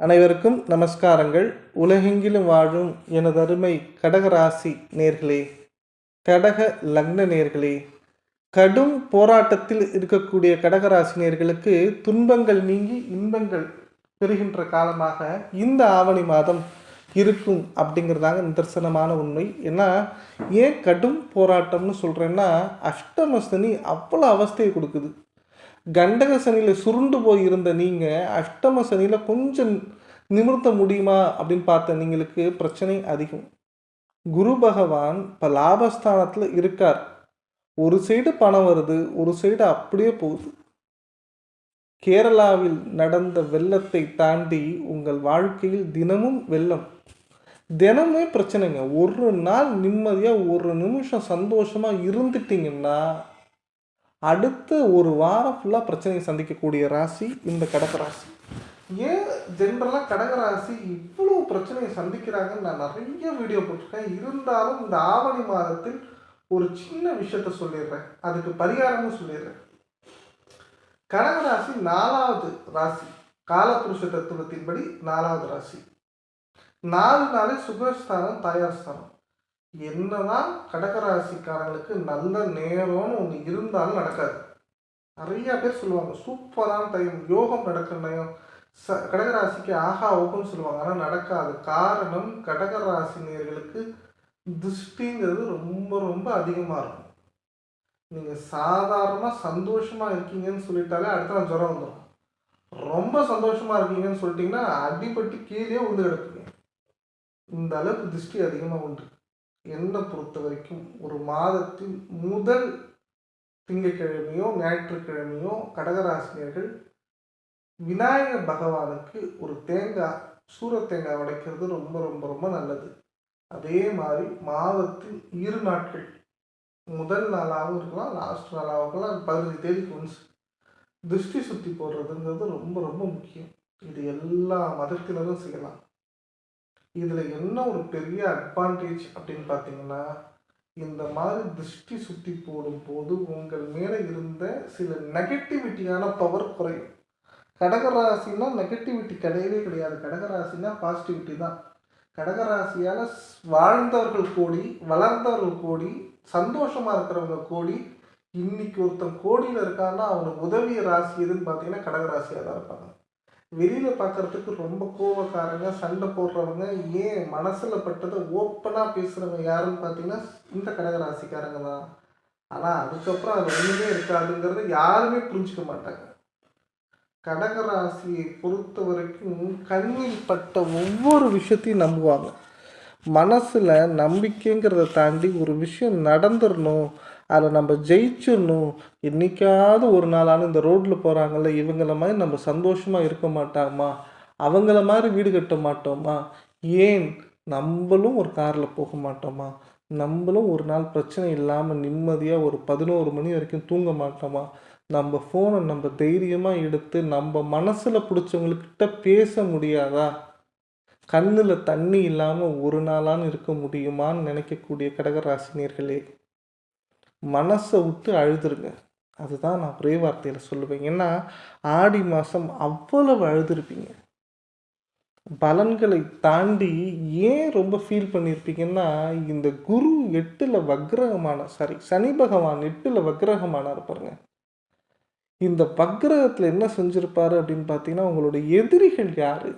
அனைவருக்கும் நமஸ்காரங்கள். உலகெங்கிலும் வாழும் எனது அருமை கடகராசி நேர்களே, கடக லக்ன நேர்களே, கடும் போராட்டத்தில் இருக்கக்கூடிய கடகராசி நேர்களுக்கு துன்பங்கள் நீங்கி இன்பங்கள் பெறுகின்ற காலமாக இந்த ஆவணி மாதம் இருக்கும் அப்படிங்கிறதாங்க நிதர்சனமான உண்மை. ஏன்னா ஏன் கடும் போராட்டம்னு சொல்கிறேன்னா, அஷ்டம சனி அவ்வளோ அவஸ்தையை கொடுக்குது. கண்டக சனியில் சுருண்டு போய் இருந்த நீங்கள் அஷ்டம சனியில் கொஞ்சம் நிமிர்த்த முடியுமா அப்படின்னு பார்த்த நீங்களுக்கு பிரச்சனை அதிகம். குரு பகவான் இப்போ லாபஸ்தானத்தில் இருக்கார். ஒரு சைடு பணம் வருது, ஒரு சைடு அப்படியே போகுது. கேரளாவில் நடந்த வெள்ளத்தை தாண்டி உங்கள் வாழ்க்கையில் தினமும் வெள்ளம், தினமே பிரச்சனைங்க. ஒரு நாள் நிம்மதியாக ஒரு நிமிஷம் சந்தோஷமாக இருந்துட்டீங்கன்னா அடுத்த ஒரு வாரம் ஃபுல்லாக பிரச்சனையை சந்திக்கக்கூடிய ராசி இந்த கடகராசி. ஏன் ஜென்ரலாக கடகராசி இவ்வளோ பிரச்சனையை சந்திக்கிறாங்கன்னு நான் நிறைய வீடியோ போட்டிருக்கேன். இருந்தாலும் இந்த ஆவணி மாதத்தில் ஒரு சின்ன விஷயத்த சொல்லிடுறேன், அதுக்கு பரிகாரமும் சொல்லிடுறேன். கடகராசி 4வது ராசி, காலபுருஷ தத்துவத்தின்படி 4வது ராசி. 4 நாளே சுகஸ்தானம், தாயார் ஸ்தானம். என்னதான் கடகராசிக்காரங்களுக்கு நல்ல நேரம்னு ஒன்று இருந்தாலும் நடக்காது. நிறைய பேர் சொல்லுவாங்க சூப்பரான டைம், யோகம் நடக்கிற நேரம் கடகராசிக்கு ஆஹா ஓகம்னு சொல்லுவாங்க. ஆனால் நடக்காது. காரணம், கடகராசினியர்களுக்கு திருஷ்டிங்கிறது ரொம்ப ரொம்ப அதிகமாக இருக்கும். நீங்கள் சாதாரணமாக சந்தோஷமாக இருக்கீங்கன்னு சொல்லிட்டாலே அடுத்த நாள் ஜுரம் வந்துடும். ரொம்ப சந்தோஷமாக இருக்கீங்கன்னு சொல்லிட்டீங்கன்னா அடிபட்டு கீழே உண்டு கிடப்பீங்க. இந்த அளவுக்கு திருஷ்டி அதிகமாக உண்டு. என்னை பொறுத்த வரைக்கும் ஒரு மாதத்தில் முதல் திங்கட்கிழமையோ ஞாயிற்றுக்கிழமையோ கடகராசினியர்கள் விநாயகர் பகவானுக்கு ஒரு தேங்காய், சூர தேங்காய் உடைக்கிறது ரொம்ப ரொம்ப ரொம்ப நல்லது. அதே மாதிரி மாதத்தில் 2 நாட்கள், முதல் நாளாகவும் இருக்கலாம், லாஸ்ட் நாளாகவும் இருக்கலாம், 15 தேதிக்கு ஒன்ஸ் திருஷ்டி சுற்றி போடுறதுங்கிறது ரொம்ப ரொம்ப முக்கியம். இது எல்லா மதத்தினரும் செய்யலாம். இதில் என்ன ஒரு பெரிய அட்வான்டேஜ் அப்படின்னு பார்த்தீங்கன்னா, இந்த மாதிரி திருஷ்டி சுற்றி போடும்போது உங்கள் மேலே இருந்த சில நெகட்டிவிட்டியான பவர் குறையும். கடகராசின்னா நெகட்டிவிட்டி கிடையவே கிடையாது. கடகராசினா பாசிட்டிவிட்டி தான். கடகராசியால் வாழ்ந்தவர்கள் கோடி, வளர்ந்தவர்கள் கோடி, சந்தோஷமாக இருக்கிறவங்க கோடி. இன்னைக்கு ஒருத்தன் கோடியில் இருக்கான்னா அவனுக்கு உதவிய ராசி எதுன்னு பார்த்தீங்கன்னா கடகராசியாக தான் இருப்பாங்க. வெளியில் பார்க்குறதுக்கு ரொம்ப கோபக்காரங்க, சண்டை போடுறவங்க, ஏன் மனசில் பட்டதை ஓப்பனாக பேசுகிறவங்க யாருன்னு பார்த்தீங்கன்னா இந்த கடகராசிக்காரங்க தான். ஆனால் அதுக்கப்புறம் அது ஒன்றுமே இருக்காதுங்கிறத யாருமே புரிஞ்சிக்க மாட்டாங்க. கடகராசியை பொறுத்த வரைக்கும் கண்ணில் பட்ட ஒவ்வொரு விஷயத்தையும் நம்புவாங்க. மனசில் நம்பிக்கைங்கிறத தாண்டி ஒரு விஷயம் நடந்துடணும், அதில் நம்ம ஜெயிச்சிடணும், என்றைக்காவது ஒரு நாளான இந்த ரோட்டில் போகிறாங்கல்ல இவங்கள மாதிரி நம்ம சந்தோஷமாக இருக்க மாட்டாமா, அவங்கள மாதிரி வீடு கட்ட மாட்டோமா, ஏன் நம்மளும் ஒரு காரில் போக மாட்டோமா, நம்மளும் ஒரு நாள் பிரச்சனை இல்லாமல் நிம்மதியாக ஒரு 11 மணி வரைக்கும் தூங்க மாட்டோமா, நம்ம ஃபோனை நம்ம தைரியமாக எடுத்து நம்ம மனசில் பிடிச்சவங்கக்கிட்ட பேச முடியாதா, கண்ணில் தண்ணி இல்லாமல் ஒரு நாளான்னு இருக்க முடியுமான்னு நினைக்கக்கூடிய கடகராசினியர்களே, மனசை விட்டு அழுதுருங்க. அதுதான் நான் ஒரே வார்த்தையில் சொல்லுவேன். ஏன்னா ஆடி மாதம் அவ்வளவு அழுதுருப்பீங்க. பலன்களை தாண்டி ஏன் ரொம்ப ஃபீல் பண்ணியிருப்பீங்கன்னா, இந்த குரு 8ல் வக்ரகமான சனி பகவான் 8ல் வக்ரகமானார் பாருங்க. இந்த வக்ரகத்தில் என்ன செஞ்சுருப்பாரு அப்படின்னு பார்த்தீங்கன்னா, உங்களுடைய எதிரிகள் யார்,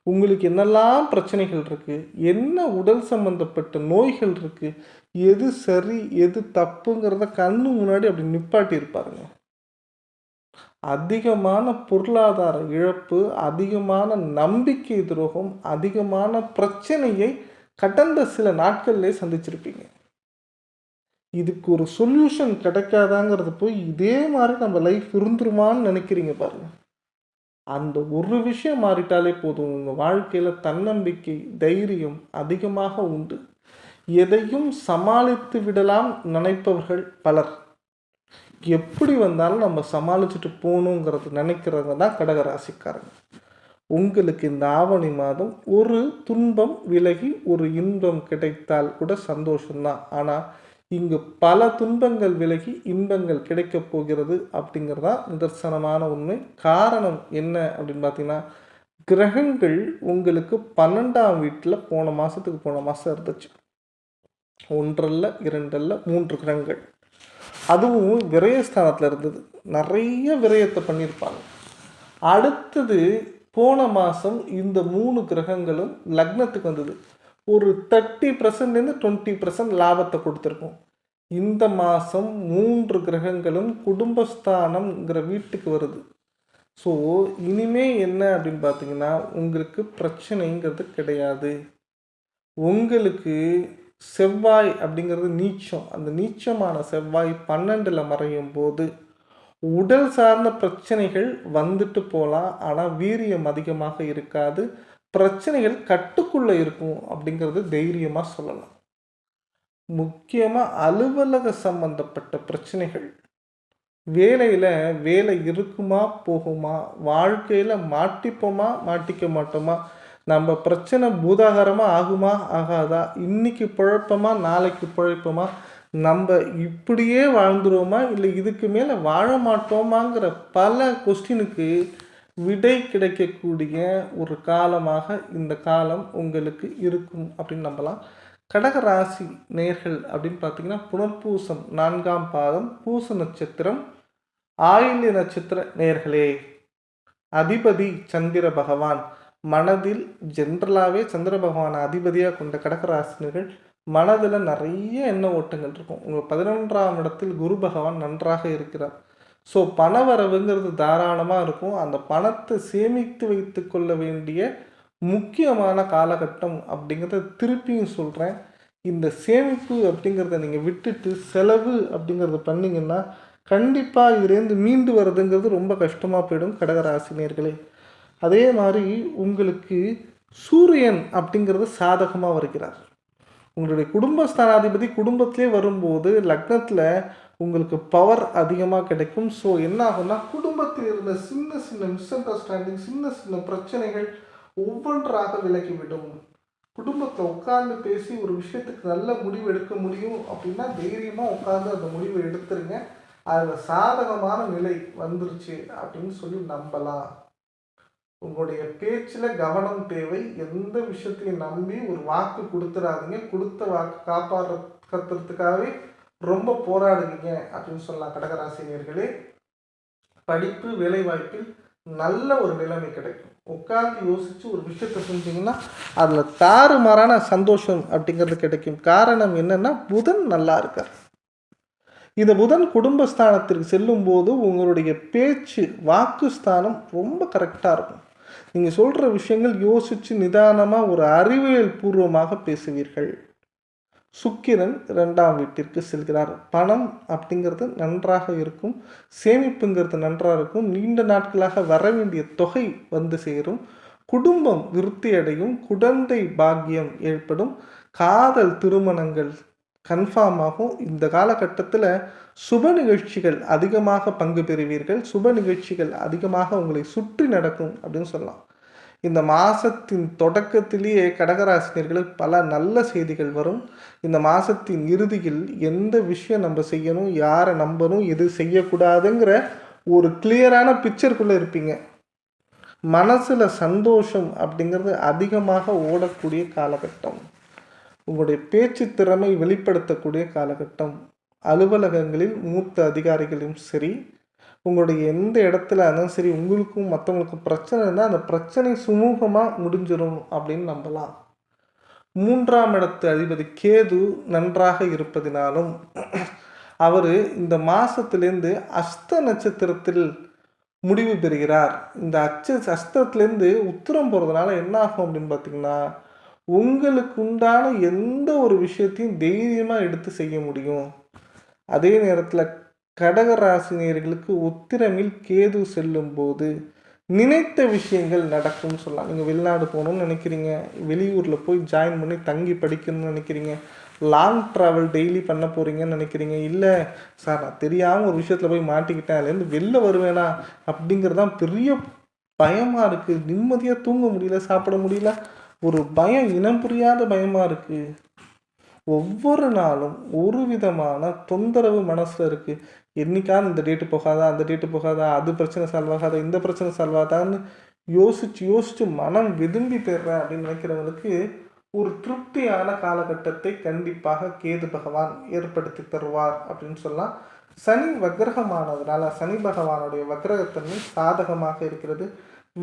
உங்களுக்கு என்னெல்லாம் பிரச்சனைகள் இருக்குது, என்ன உடல் சம்பந்தப்பட்ட நோய்கள் இருக்குது, எது சரி எது தப்புங்கிறத கண்ணு முன்னாடி அப்படி நிப்பாட்டியிருப்பாருங்க. அதிகமான பொருளாதார இழப்பு, அதிகமான நம்பிக்கை துரோகம், அதிகமான பிரச்சனையை கடந்த சில நாட்கள்லேயே சந்திச்சிருப்பீங்க. இதுக்கு ஒரு சொல்யூஷன் கிடைக்காதாங்கிறது போய் இதே மாதிரி நம்ம லைஃப் இருந்துருமான்னு நினைக்கிறீங்க பாருங்க. அந்த ஒரு விஷயம் மாறிட்டாலே போதும், உங்கள் வாழ்க்கையில் தன்னம்பிக்கை, தைரியம் அதிகமாக உண்டு. எதையும் சமாளித்து விடலாம் நினைப்பவர்கள் பலர். எப்படி வந்தாலும் நம்ம சமாளிச்சுட்டு போகணுங்கிறது நினைக்கிறவங்க தான் கடகராசிக்காரங்க. உங்களுக்கு இந்த ஆவணி மாதம் ஒரு துன்பம் விலகி ஒரு இன்பம் கிடைத்தால் கூட சந்தோஷம்தான். ஆனால் இங்கு பல துன்பங்கள் விலகி இன்பங்கள் கிடைக்கப் போகிறது அப்படிங்கிறதா நிதர்சனமான உண்மை. காரணம் என்ன அப்படின்னு பார்த்தீங்கன்னா, கிரகங்கள் உங்களுக்கு 12ஆம் வீட்டில் போன மாதம் இருந்துச்சு. 1 அல்ல 2 அல்ல 3 கிரகங்கள். அதுவும் விரயஸ்தானத்தில் இருந்தது. நிறைய விரயத்தை பண்ணியிருப்பாங்க. அடுத்தது போன மாதம் இந்த 3 கிரகங்களும் லக்னத்துக்கு வந்தது. ஒரு 30%லேருந்து 20% லாபத்தை கொடுத்துருக்கும். இந்த மாதம் 3 கிரகங்களும் குடும்பஸ்தானம்ங்கிற வீட்டுக்கு வருது. ஸோ இனிமே என்ன அப்படின்னு பார்த்தீங்கன்னா, உங்களுக்கு பிரச்சனைங்கிறது கிடையாது. உங்களுக்கு செவ்வாய் அப்படிங்கிறது நீச்சம். அந்த நீச்சமான செவ்வாய் 12ல் மறையும் போது உடல் சார்ந்த பிரச்சனைகள் வந்துட்டு போகலாம். ஆனால் வீரியம் அதிகமாக இருக்காது. பிரச்சனைகள் கட்டுக்குள்ளே இருக்கும் அப்படிங்கிறது தைரியமாக சொல்லலாம். முக்கியமாக அலுவலக சம்பந்தப்பட்ட பிரச்சனைகள், வேலையில் வேலை இருக்குமா போகுமா, வாழ்க்கையில் மாட்டிப்போமா மாட்டிக்க மாட்டோமா, நம்ம பிரச்சனை பூதாகரமாக ஆகுமா ஆகாதா, இன்னைக்கு பிழைப்போமா நாளைக்கு பிழைப்போமா, நம்ம இப்படியே வாழ்ந்துருவோமா இல்லை இதுக்கு மேலே வாழ மாட்டோமாங்கிற பல கொஸ்டினுக்கு விடை கிடைக்கக்கூடிய ஒரு காலமாக இந்த காலம் உங்களுக்கு இருக்கும் அப்படின்னு நம்பலாம். கடக ராசி நேர்கள் அப்படின்னு பார்த்தீங்கன்னா, புனர்பூசம் 4ஆம் பாதம், பூச நட்சத்திரம், ஆயில்ய நட்சத்திர நேர்களே, அதிபதி சந்திர பகவான். மனதில் ஜென்ரலாகவே சந்திர பகவானை அதிபதியாக கொண்ட கடகராசினர்கள் மனதில் நிறைய எண்ண ஓட்டங்கள் இருக்கும். உங்கள் 11ஆம் இடத்தில் குரு பகவான் நன்றாக இருக்கிறார். ஸோ பணவரவுங்கிறது தாராளமாக இருக்கும். அந்த பணத்தை சேமித்து வைத்து கொள்ள வேண்டிய முக்கியமான காலகட்டம் அப்படிங்கிறத திருப்பியும் சொல்கிறேன். இந்த சேமிப்பு அப்படிங்கிறத நீங்கள் விட்டுட்டு செலவு அப்படிங்கிறத பண்ணிங்கன்னா கண்டிப்பாக இதுலேருந்து மீண்டு வர்றதுங்கிறது ரொம்ப கஷ்டமாக போயிடும் கடகராசினியர்களே. அதே மாதிரி உங்களுக்கு சூரியன் அப்படிங்கிறது சாதகமாக வருகிறார். உங்களுடைய குடும்பஸ்தானாதிபதி குடும்பத்திலே வரும்போது லக்னத்தில் உங்களுக்கு பவர் அதிகமாக கிடைக்கும். ஸோ என்ன ஆகும்னா, குடும்பத்தில் இருந்த சின்ன சின்ன மிஸ் அண்டர்ஸ்டாண்டிங், சின்ன சின்ன பிரச்சனைகள் ஒவ்வொன்றாக விலகிவிடும். குடும்பத்தில் உட்கார்ந்து பேசி ஒரு விஷயத்துக்கு நல்ல முடிவு எடுக்க முடியும் அப்படின்னா தைரியமாக உட்கார்ந்து அந்த முடிவை எடுத்துருங்க. அதில் சாதகமான நிலை வந்துருச்சு அப்படின்னு சொல்லி நம்பலாம். உங்களுடைய பேச்சில் கவனம் தேவை. எந்த விஷயத்தையும் நம்பி ஒரு வாக்கு கொடுத்துடாதீங்க. கொடுத்த வாக்கு காப்பாற்றுறதுக்காகவே ரொம்ப போராடுவீங்க அப்படின்னு சொல்லலாம் கடகராசினியர்களே. படிப்பு வேலைவாய்ப்பில் நல்ல ஒரு நிலைமை கிடைக்கும். உட்கார்ந்து யோசித்து ஒரு விஷயத்தை செஞ்சீங்கன்னா அதில் தாறுமாறான சந்தோஷம் அப்படிங்கிறது கிடைக்கும். காரணம் என்னென்னா, புதன் நல்லா இருக்கார். இந்த புதன் குடும்பஸ்தானத்திற்கு செல்லும் போது உங்களுடைய பேச்சு வாக்குஸ்தானம் ரொம்ப கரெக்டாக இருக்கும். நீங்கள் சொல்கிற விஷயங்கள் யோசித்து நிதானமாக ஒரு அறிவியல் பூர்வமாக பேசுவீர்கள். சுக்கிரன் 2ஆம் வீட்டிற்கு செல்கிறார். பணம் அப்படிங்கிறது நன்றாக இருக்கும். சேமிப்புங்கிறது நன்றாக இருக்கும். நீண்ட நாட்களாக வர வேண்டிய தொகை வந்து சேரும். குடும்பம் விருத்தி அடையும். குழந்தை பாக்கியம் ஏற்படும். காதல் திருமணங்கள் கன்ஃபார்ம் ஆகும். இந்த காலகட்டத்தில் சுப நிகழ்ச்சிகள் அதிகமாக பங்கு பெறுவீர்கள். சுப நிகழ்ச்சிகள் அதிகமாக உங்களை சுற்றி நடக்கும் அப்படின்னு சொல்லலாம். இந்த மாதத்தின் தொடக்கத்திலேயே கடகராசினியர்களுக்கு பல நல்ல செய்திகள் வரும். இந்த மாதத்தின் இறுதியில் எந்த விஷயம் நம்ம செய்யணும், யாரை நம்பணும், எது செய்யக்கூடாதுங்கிற ஒரு கிளியரான பிக்சருக்குள்ளே இருப்பீங்க. மனசில் சந்தோஷம் அப்படிங்கிறது அதிகமாக ஓடக்கூடிய காலகட்டம். உங்களுடைய பேச்சு திறமை வெளிப்படுத்தக்கூடிய காலகட்டம். அலுவலகங்களில் மூத்த அதிகாரிகளும் சரி, உங்களுடைய எந்த இடத்துல இருந்தாலும் சரி, உங்களுக்கும் மற்றவங்களுக்கும் பிரச்சனை இருந்தால் அந்த பிரச்சனை சுமூகமாக முடிஞ்சிடும் அப்படின்னு நம்பலாம். 3ஆம் இடத்து அதிபதி கேது நன்றாக இருப்பதினாலும் அவர் இந்த மாதத்திலேருந்து அஸ்த நட்சத்திரத்தில் முடிவு பெறுகிறார். இந்த அஸ்தத்திலேருந்து உத்திரம் போகிறதுனால என்ன ஆகும் அப்படின்னு பார்த்தீங்கன்னா, உங்களுக்கு உண்டான எந்த ஒரு விஷயத்தையும் தைரியமாக எடுத்து செய்ய முடியும். அதே நேரத்தில் கடகராசினியர்களுக்கு உத்திரமில் கேது செல்லும் போது நினைத்த விஷயங்கள் நடக்கும்னு சொல்லலாம். நீங்கள் வெளிநாடு போகணும்னு நினைக்கிறீங்க, வெளியூரில் போய் ஜாயின் பண்ணி தங்கி படிக்கணும்னு நினைக்கிறீங்க, லாங் ட்ராவல் டெய்லி பண்ண போகிறீங்கன்னு நினைக்கிறீங்க. இல்லை சார், நான் தெரியாமல் ஒரு விஷயத்தில் போய் மாட்டிக்கிட்டேன், அதுலேருந்து வெளில வருவேனா அப்படிங்கிறதான் பெரிய பயமாக இருக்குது. நிம்மதியாக தூங்க முடியல, சாப்பிட முடியல, ஒரு பயம், இனம் புரியாத பயமாக இருக்குது. ஒவ்வொரு நாளும் ஒரு விதமான தொந்தரவு மனசில் இருக்குது. என்றைக்காவது இந்த டேட்டு போகாதா, அந்த டேட்டு போகாதா, அது பிரச்சனை சால்வ் ஆகாதா, இந்த பிரச்சனை சால்வ் ஆகாதான்னு யோசித்து மனம் விரும்பி பெறுறேன் அப்படின்னு நினைக்கிறவங்களுக்கு ஒரு திருப்தியான காலகட்டத்தை கண்டிப்பாக கேது பகவான் ஏற்படுத்தி தருவார் அப்படின்னு சொல்லலாம். சனி வக்ரகமானதுனால சனி பகவானுடைய வக்ரகத்தன்மை சாதகமாக இருக்கிறது.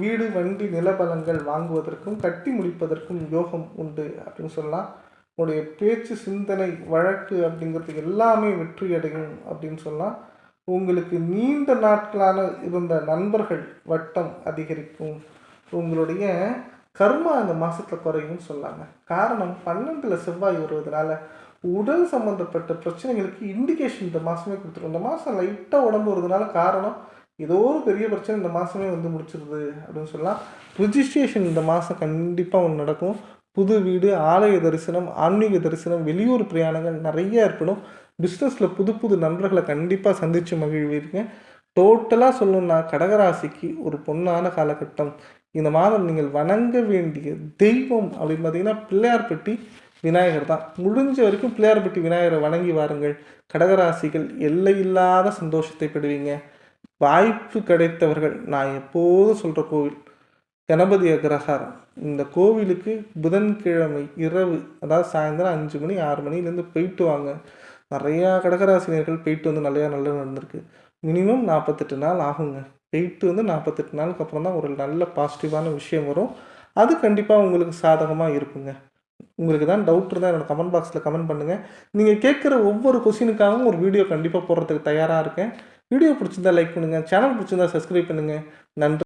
வீடு வண்டி நிலபலங்கள் வாங்குவதற்கும் கட்டி முடிப்பதற்கும் யோகம் உண்டு அப்படின்னு சொல்லலாம். உங்களுடைய பேச்சு சிந்தனை வழக்கு அப்படிங்கிறது எல்லாமே வெற்றி அடையும் அப்படின்னு சொல்லலாம். உங்களுக்கு நீண்ட நாட்களான இருந்த நண்பர்கள் வட்டம் அதிகரிக்கும். உங்களுடைய கர்மா அந்த மாதத்தில் குறையும்னு சொல்லாங்க. காரணம் 12ல் செவ்வாய் வருவதனால உடல் சம்மந்தப்பட்ட பிரச்சனைகளுக்கு இண்டிகேஷன் இந்த மாதமே கொடுத்துரும். இந்த மாதம் லைட்டாக உடம்பு வருதுனால காரணம் ஏதோ ஒரு பெரிய பிரச்சனை இந்த மாதமே வந்து முடிச்சிருது அப்படின்னு சொல்லலாம். ரிஜிஸ்ட்ரேஷன் இந்த மாதம் கண்டிப்பாக ஒன்று நடக்கும். புது வீடு, ஆலய தரிசனம், ஆன்மீக தரிசனம், வெளியூர் பிரயாணங்கள் நிறைய ஏற்படும். பிஸ்னஸில் புது புது நண்பர்களை கண்டிப்பாக சந்தித்து மகிழ்வீங்க. டோட்டலாக சொல்லணுன்னா கடகராசிக்கு ஒரு பொன்னான காலகட்டம். இந்த மாதம் நீங்கள் வணங்க வேண்டிய தெய்வம் அப்படின்னு பார்த்தீங்கன்னா பிள்ளையார்பட்டி விநாயகர் தான். முடிஞ்ச வரைக்கும் பிள்ளையார்பட்டி விநாயகரை வணங்கி வாருங்கள். கடகராசிகள் எல்லையில்லாத சந்தோஷத்தை பெறுவீங்க. வாய்ப்பு கிடைத்தவர்கள், நான் எப்போதும் சொல்கிற கோவில் கணபதி அக்ரஹாரம். இந்த கோவிலுக்கு புதன்கிழமை இரவு, அதாவது சாயந்தரம் 5 மணி 6 மணிலேருந்து போயிட்டு வாங்க. நிறையா கடகராசினியர்கள் போயிட்டு வந்து நல்லா நடந்திருக்கு. மினிமம் 48 நாள் ஆகுங்க. போயிட்டு வந்து 48 நாளுக்கு அப்புறம் தான் ஒரு நல்ல பாசிட்டிவான விஷயம் வரும். அது கண்டிப்பாக உங்களுக்கு சாதகமாக இருக்குங்க. உங்களுக்கு தான் டவுட் இருந்தால் என்னோடய கமெண்ட் பாக்ஸில் கமெண்ட் பண்ணுங்கள். நீங்கள் கேட்குற ஒவ்வொரு கொஸ்டினுக்காகவும் ஒரு வீடியோ கண்டிப்பாக போடுறதுக்கு தயாராக இருக்கேன். வீடியோ பிடிச்சிருந்தா லைக் பண்ணுங்கள். சேனல் பிடிச்சிருந்தா சப்ஸ்கிரைப் பண்ணுங்கள். நன்றி.